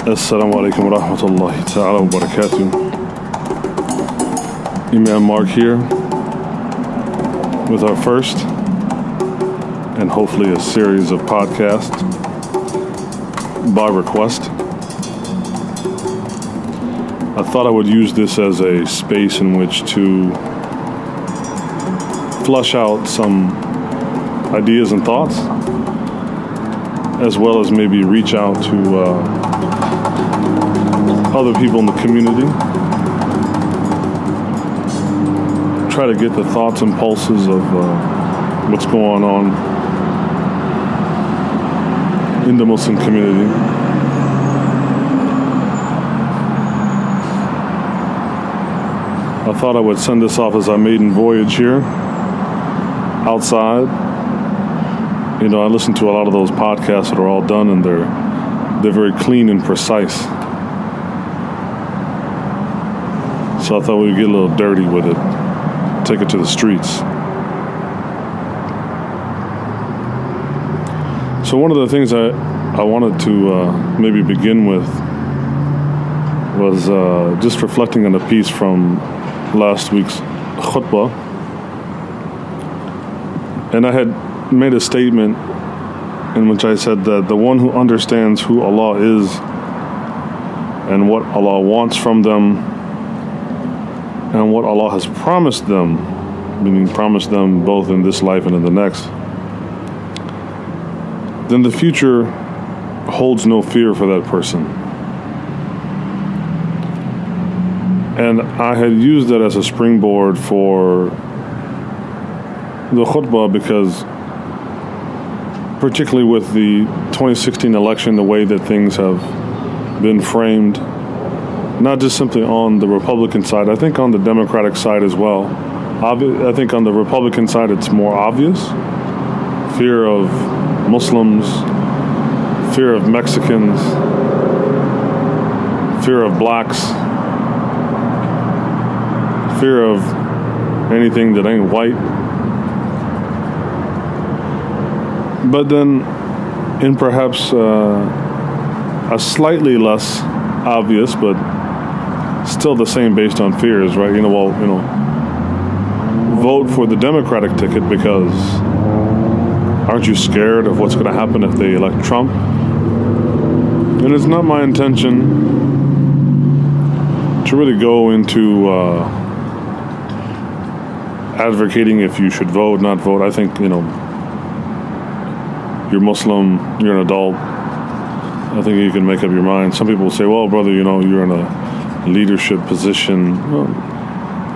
Assalamu alaikum wa rahmatullahi ta'ala wa barakatuh. Imam Mark here with our first and hopefully a series of podcasts by request. I thought I would use this as a space in which to flush out some ideas and thoughts, as well as maybe reach out to other people in the community. Try to get the thoughts and pulses of what's going on in the Muslim community. I thought I would send this off as our maiden voyage here, outside. You know, I listen to a lot of those podcasts that are all done, and they're very clean and precise. So I thought we'd get a little dirty with it, take it to the streets. So one of the things I wanted to maybe begin with was just reflecting on a piece from last week's khutbah. And I had made a statement in which I said that the one who understands who Allah is and what Allah wants from them and what Allah has promised them, meaning promised them both in this life and in the next, then the future holds no fear for that person. And I had used that as a springboard for the khutbah because, particularly with the 2016 election, the way that things have been framed, not just simply on the Republican side, I think on the Democratic side as well. I think on the Republican side it's more obvious. Fear of Muslims, fear of Mexicans, fear of blacks, fear of anything that ain't white. But then in perhaps a slightly less obvious, but still the same based on fears, right? Vote for the Democratic ticket because aren't you scared of what's going to happen if they elect Trump? And it's not my intention to really go into advocating if you should vote, not vote. I think, you're Muslim, you're an adult. I think you can make up your mind. Some people will say, well, brother, you're in a leadership position. Well,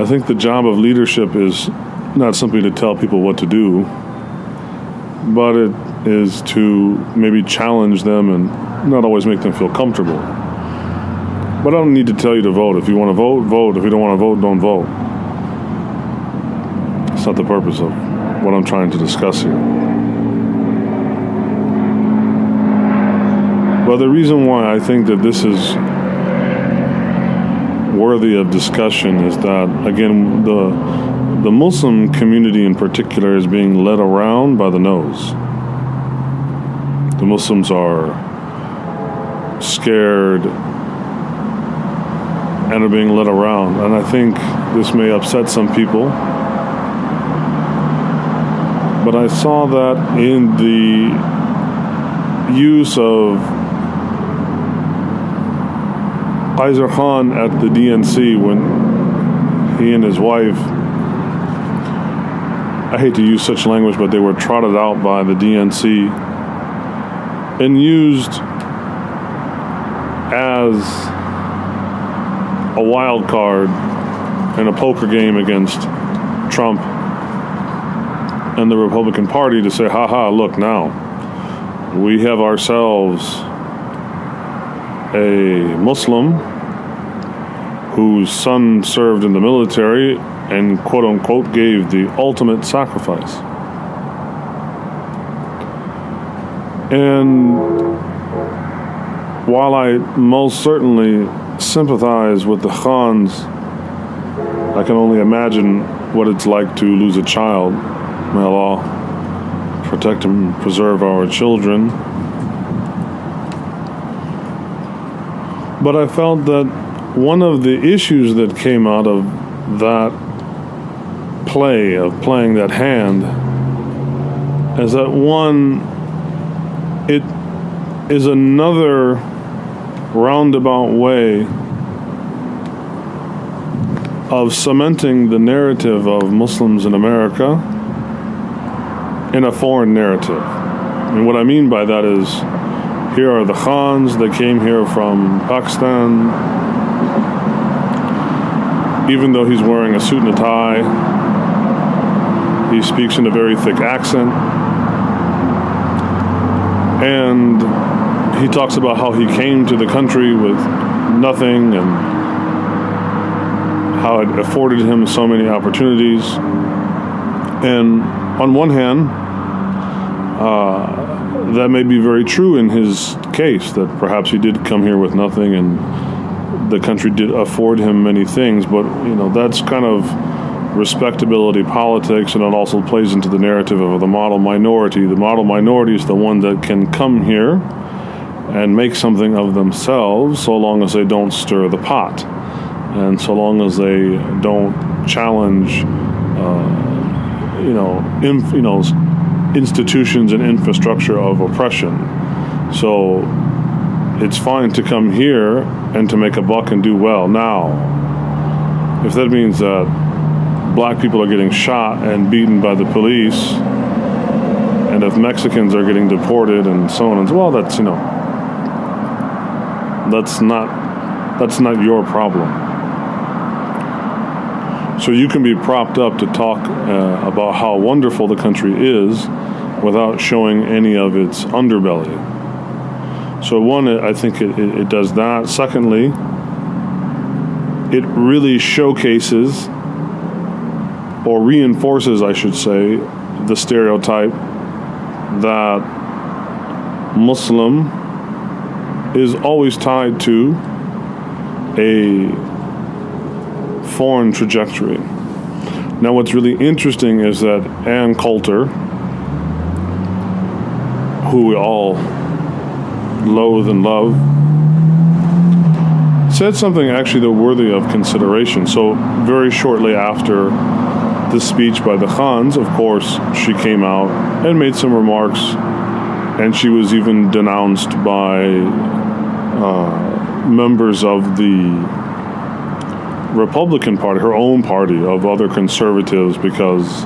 I think the job of leadership is not simply to tell people what to do, but it is to maybe challenge them and not always make them feel comfortable. But I don't need to tell you to vote. If you want to vote, vote. If you don't want to vote, don't vote. It's not the purpose of what I'm trying to discuss here. But the reason why I think that this is worthy of discussion is that, again, the Muslim community in particular is being led around by the nose. The Muslims are scared and are being led around. And I think this may upset some people. But I saw that in the use of Qaiser Khan at the DNC when he and his wife, I hate to use such language, but they were trotted out by the DNC and used as a wild card in a poker game against Trump and the Republican Party to say, look now, we have ourselves a Muslim whose son served in the military and quote-unquote gave the ultimate sacrifice. And while I most certainly sympathize with the Khans, I can only imagine what it's like to lose a child. May Allah protect and preserve our children. But I felt that one of the issues that came out of that play, of playing that hand, is that one, it is another roundabout way of cementing the narrative of Muslims in America in a foreign narrative. And what I mean by that is, here are the Khans that came here from Pakistan. Even though he's wearing a suit and a tie, he speaks in a very thick accent. And he talks about how he came to the country with nothing and how it afforded him so many opportunities. And on one hand, that may be very true in his case, that perhaps he did come here with nothing and the country did afford him many things, but that's kind of respectability politics, and it also plays into the narrative of the model minority. The model minority is the one that can come here and make something of themselves so long as they don't stir the pot, and so long as they don't challenge institutions and infrastructure of oppression. So it's fine to come here and to make a buck and do well. Now, if that means that black people are getting shot and beaten by the police, and if Mexicans are getting deported and so on and so on, well, that's not your problem. So you can be propped up to talk about how wonderful the country is without showing any of its underbelly. So one, I think it does that. Secondly, it really showcases, or reinforces, I should say, the stereotype that Muslim is always tied to a foreign trajectory. Now, what's really interesting is that Ann Coulter, who we all loathe and love, said something actually that worthy of consideration. So very shortly after the speech by the Khans, of course, she came out and made some remarks, and she was even denounced by members of the Republican Party, her own party, of other conservatives, because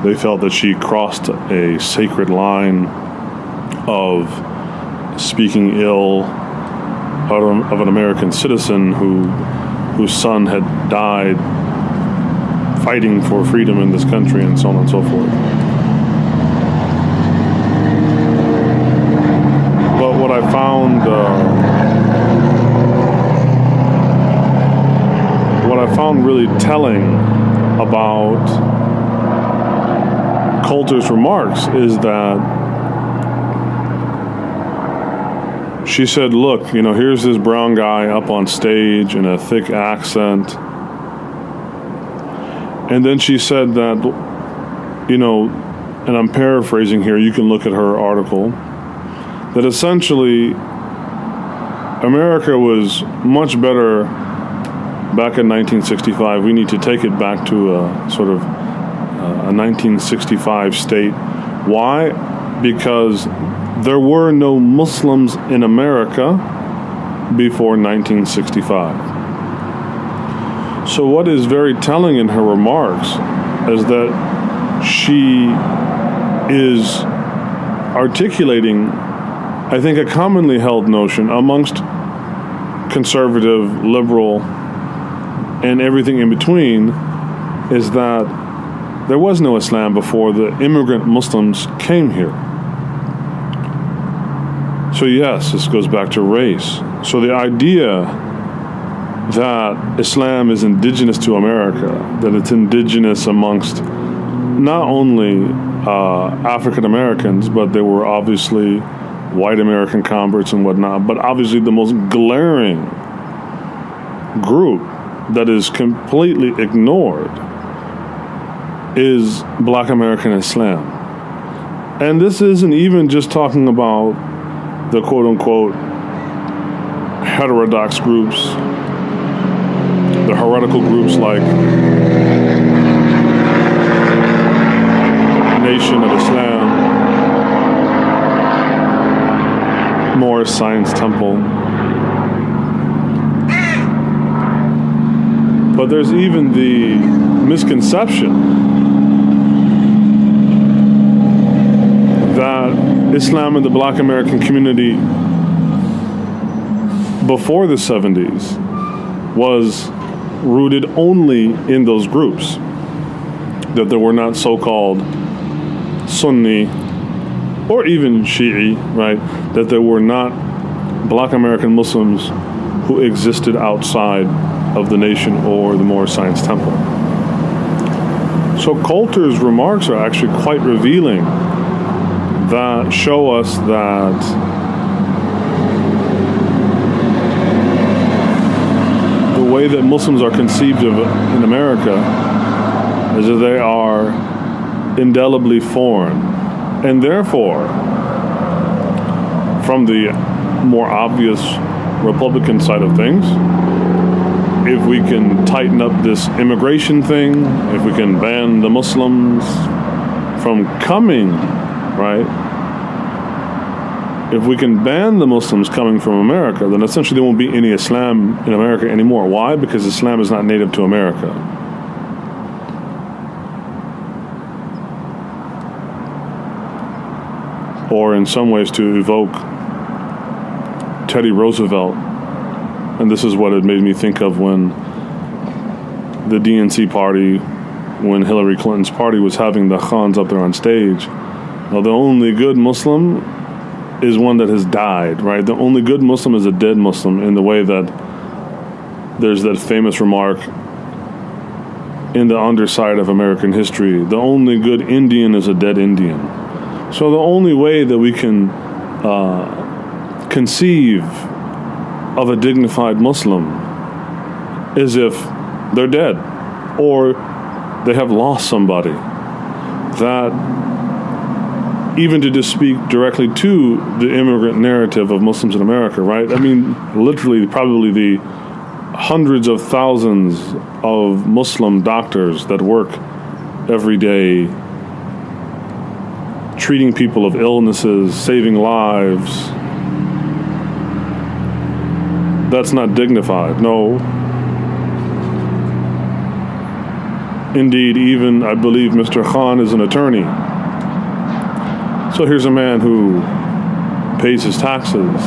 they felt that she crossed a sacred line of speaking ill of an American citizen whose son had died fighting for freedom in this country, and so on and so forth. But what I found really telling about Coulter's remarks is that she said, look, here's this brown guy up on stage in a thick accent. And then she said that, and I'm paraphrasing here, you can look at her article, that essentially America was much better back in 1965. We need to take it back to a sort of a 1965 state. Why? Because there were no Muslims in America before 1965. So what is very telling in her remarks is that she is articulating, I think, a commonly held notion amongst conservative, liberal, and everything in between, is that there was no Islam before the immigrant Muslims came here. So yes, this goes back to race. So the idea that Islam is indigenous to America, that it's indigenous amongst not only African Americans, but there were obviously white American converts and whatnot, but obviously the most glaring group that is completely ignored is Black American Islam. And this isn't even just talking about the quote-unquote heterodox groups, the heretical groups like Nation of Islam, Moorish Science Temple. But there's even the misconception that Islam in the Black American community before the 70s was rooted only in those groups, that there were not so-called Sunni or even Shi'i, right? That there were not Black American Muslims who existed outside of the nation or the Moorish Science Temple. So Coulter's remarks are actually quite revealing, that show us that the way that Muslims are conceived of in America is that they are indelibly foreign. And therefore, from the more obvious Republican side of things, if we can tighten up this immigration thing, if we can ban the Muslims from coming, right? If we can ban the Muslims coming from America, then essentially there won't be any Islam in America anymore. Why? Because Islam is not native to America. Or in some ways to evoke Teddy Roosevelt, and this is what it made me think of when the DNC party, when Hillary Clinton's party was having the Khans up there on stage. Now, the only good Muslim is one that has died, right? The only good Muslim is a dead Muslim, in the way that there's that famous remark in the underside of American history: the only good Indian is a dead Indian. So the only way that we can conceive of a dignified Muslim is if they're dead or they have lost somebody. That even to just speak directly to the immigrant narrative of Muslims in America, right? I mean, literally, probably the hundreds of thousands of Muslim doctors that work every day treating people of illnesses, saving lives. That's not dignified. No. Indeed, even I believe Mr. Khan is an attorney. So here's a man who pays his taxes,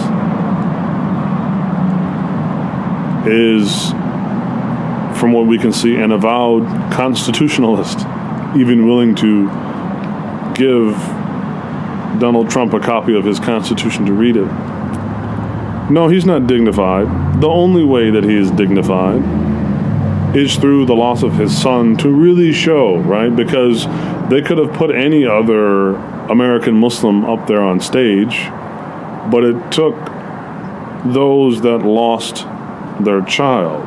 is, from what we can see, an avowed constitutionalist, even willing to give Donald Trump a copy of his Constitution to read it. No, he's not dignified. The only way that he is dignified is through the loss of his son, to really show, right? Because they could have put any other American Muslim up there on stage, but it took those that lost their child.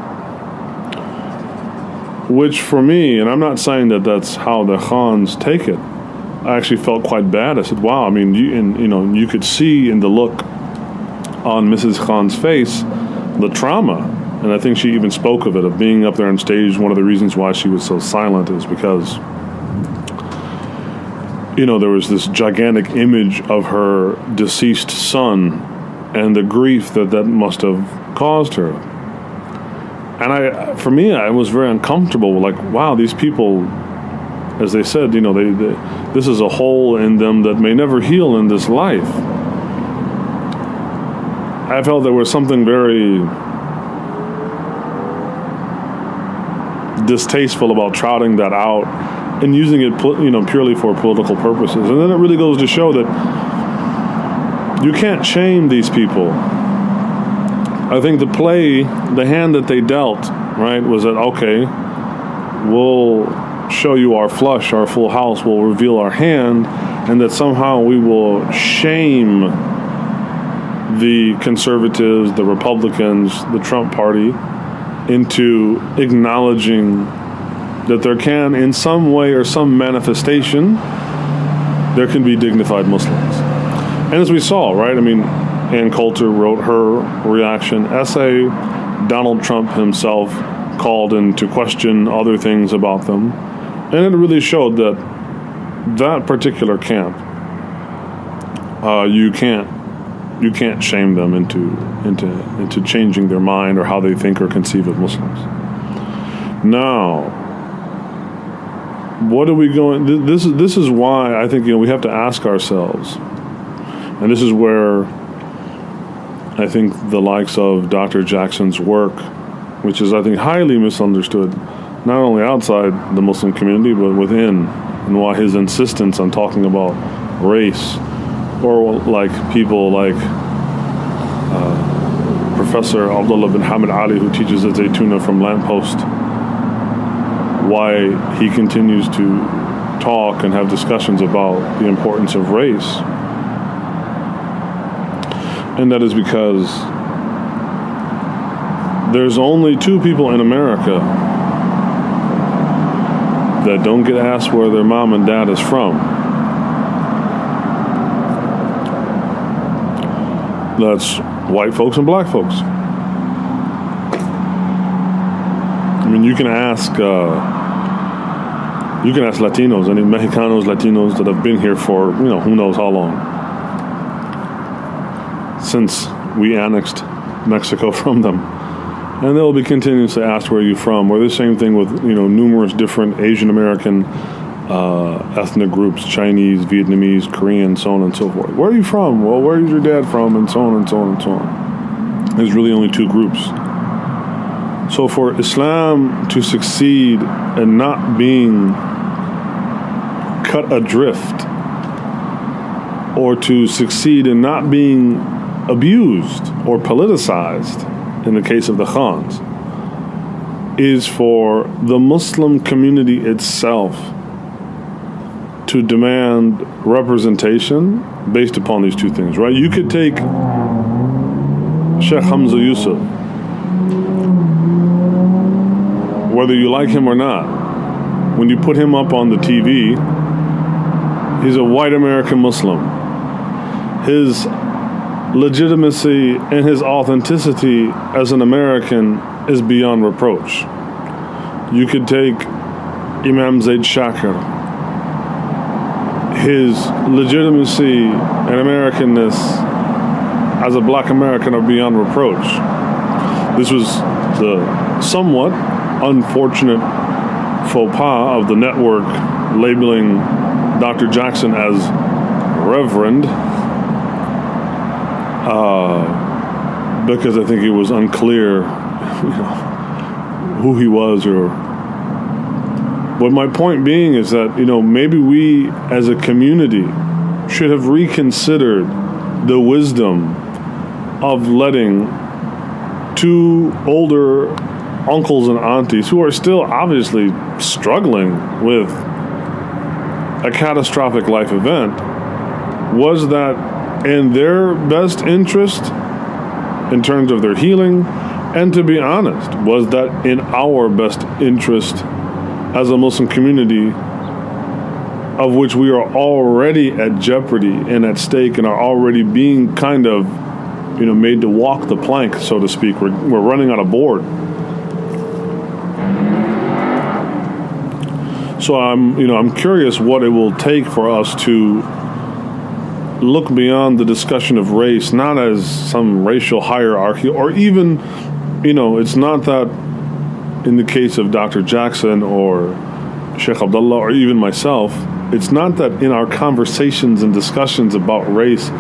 Which for me, and I'm not saying that that's how the Khans take it, I actually felt quite bad. I said, wow, I mean, you could see in the look on Mrs. Khan's face the trauma. And I think she even spoke of it, of being up there on stage. One of the reasons why she was so silent is because, there was this gigantic image of her deceased son and the grief that must have caused her. And for me, I was very uncomfortable. Like, wow, these people, as they said, this is a hole in them that may never heal in this life. I felt there was something very distasteful about trotting that out and using it, purely for political purposes. And then it really goes to show that you can't shame these people. I think the hand that they dealt, right, was that, okay, we'll show you our flush, our full house, we'll reveal our hand, and that somehow we will shame the conservatives, the Republicans, the Trump party into acknowledging that there can, in some way or some manifestation, there can be dignified Muslims. And as we saw, right, I mean, Ann Coulter wrote her reaction essay. Donald Trump himself called into question other things about them. And it really showed that that particular camp, you can't shame them into changing their mind or how they think or conceive of Muslims. Now, what are we going? This is why I think we have to ask ourselves, and this is where I think the likes of Dr. Jackson's work, which is I think highly misunderstood, not only outside the Muslim community but within, and why his insistence on talking about race, or like people like Professor Abdullah bin Hamid Ali, who teaches at Zaytuna from Lamppost, why he continues to talk and have discussions about the importance of race. And that is because there's only two people in America that don't get asked where their mom and dad is from. That's white folks and black folks. I mean, you can ask Latinos, any Mexicanos, Latinos that have been here for, who knows how long, since we annexed Mexico from them. And they'll be continuously asked, where are you from? Or the same thing with, numerous different Asian American ethnic groups, Chinese, Vietnamese, Korean, so on and so forth. Where are you from? Well, where is your dad from? And so on and so on and so on. There's really only two groups. So for Islam to succeed in not being cut adrift, or to succeed in not being abused or politicized, in the case of the Khans, is for the Muslim community itself to demand representation based upon these two things, right? You could take Sheikh Hamza Yusuf, whether you like him or not. When you put him up on the TV, he's a white American Muslim. His legitimacy and his authenticity as an American is beyond reproach. You could take Imam Zaid Shakir. His legitimacy and Americanness as a black American are beyond reproach. This was the somewhat unfortunate faux pas of the network labeling Dr. Jackson as Reverend, because I think it was unclear, who he was. But my point being is that, maybe we as a community should have reconsidered the wisdom of letting two older uncles and aunties who are still obviously struggling with a catastrophic life event, was that in their best interest in terms of their healing, and to be honest, was that in our best interest as a Muslim community, of which we are already at jeopardy and at stake, and are already being kind of, made to walk the plank, so to speak. We're running on a board. So I'm curious what it will take for us to look beyond the discussion of race, not as some racial hierarchy, or even, it's not that in the case of Dr. Jackson or Sheikh Abdullah or even myself, it's not that in our conversations and discussions about race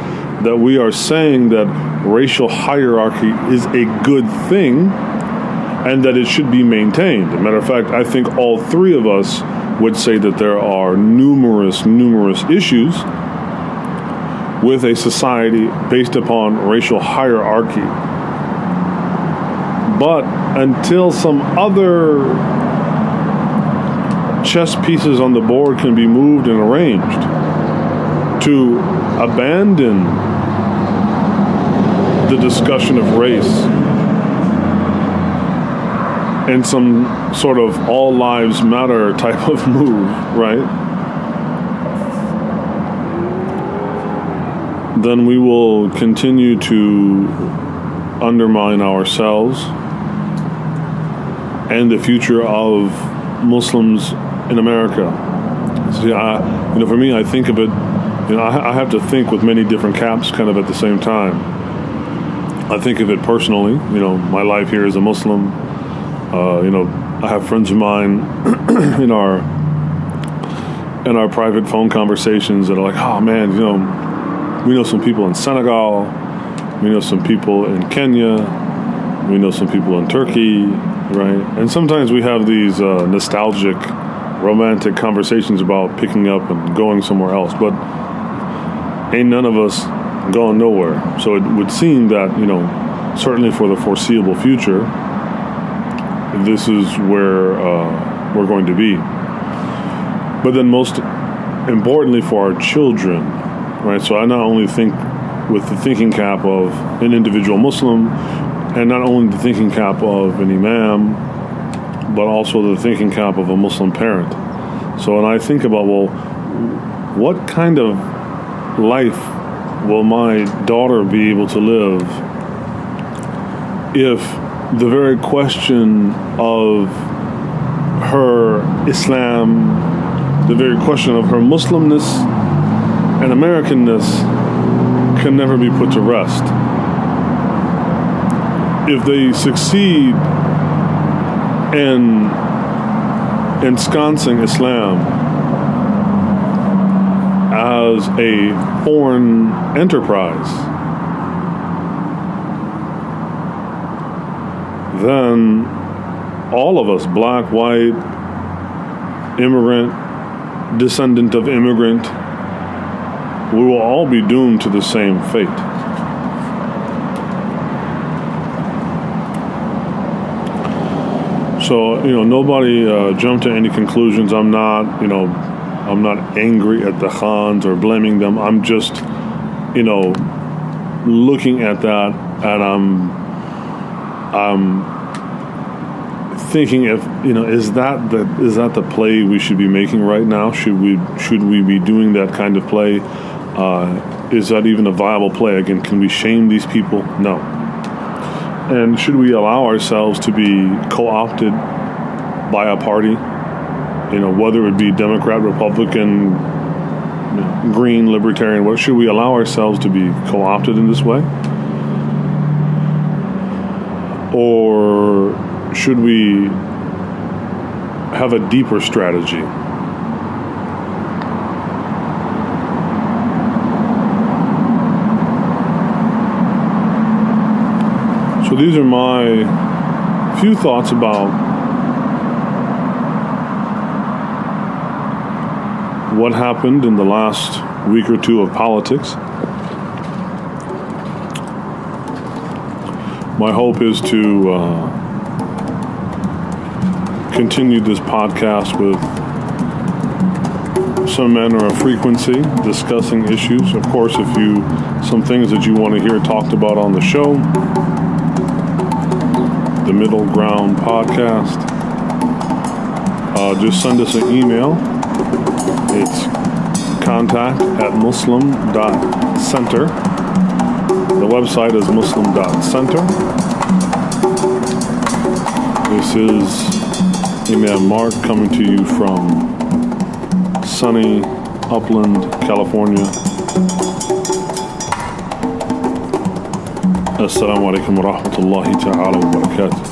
that we are saying that racial hierarchy is a good thing and that it should be maintained. As a matter of fact, I think all three of us would say that there are numerous issues with a society based upon racial hierarchy. But until some other chess pieces on the board can be moved and arranged to abandon the discussion of race in some sort of all lives matter type of move, right? then we will continue to undermine ourselves and the future of Muslims in America. See, for me, I think of it, I have to think with many different caps kind of at the same time. I think of it personally, my life here as a Muslim. I have friends of mine in our private phone conversations that are like, oh man, we know some people in Senegal, we know some people in Kenya, we know some people in Turkey, right? And sometimes we have these nostalgic, romantic conversations about picking up and going somewhere else, but ain't none of us going nowhere. So it would seem that, certainly for the foreseeable future, this is where we're going to be. But then most importantly for our children, right? So I not only think with the thinking cap of an individual Muslim, and not only the thinking cap of an imam, but also the thinking cap of a Muslim parent. So when I think about, well, what kind of life will my daughter be able to live if the very question of her Islam, the very question of her Muslimness and Americanness can never be put to rest? If they succeed in ensconcing Islam as a foreign enterprise, then all of us, black, white, immigrant, descendant of immigrant, we will all be doomed to the same fate. So, nobody jump to any conclusions. I'm not angry at the Khans or blaming them. I'm just, looking at that, and I'm thinking, if is that the play we should be making right now? Should we be doing that kind of play? Is that even a viable play? Again, can we shame these people? No. And should we allow ourselves to be co-opted by a party? Whether it be Democrat, Republican, Green, Libertarian, what should we allow ourselves to be co-opted in this way? Or should we have a deeper strategy? So these are my few thoughts about what happened in the last week or two of politics. My hope is to continue this podcast with some manner of frequency, discussing issues. Of course, some things that you want to hear talked about on the show, the Middle Ground Podcast, just send us an email. It's contact@muslim.center. The website is muslim.center. This is Imam Mark coming to you from sunny Upland, California. Assalamu alaikum wa rahmatullahi ta'ala wa barakatuh.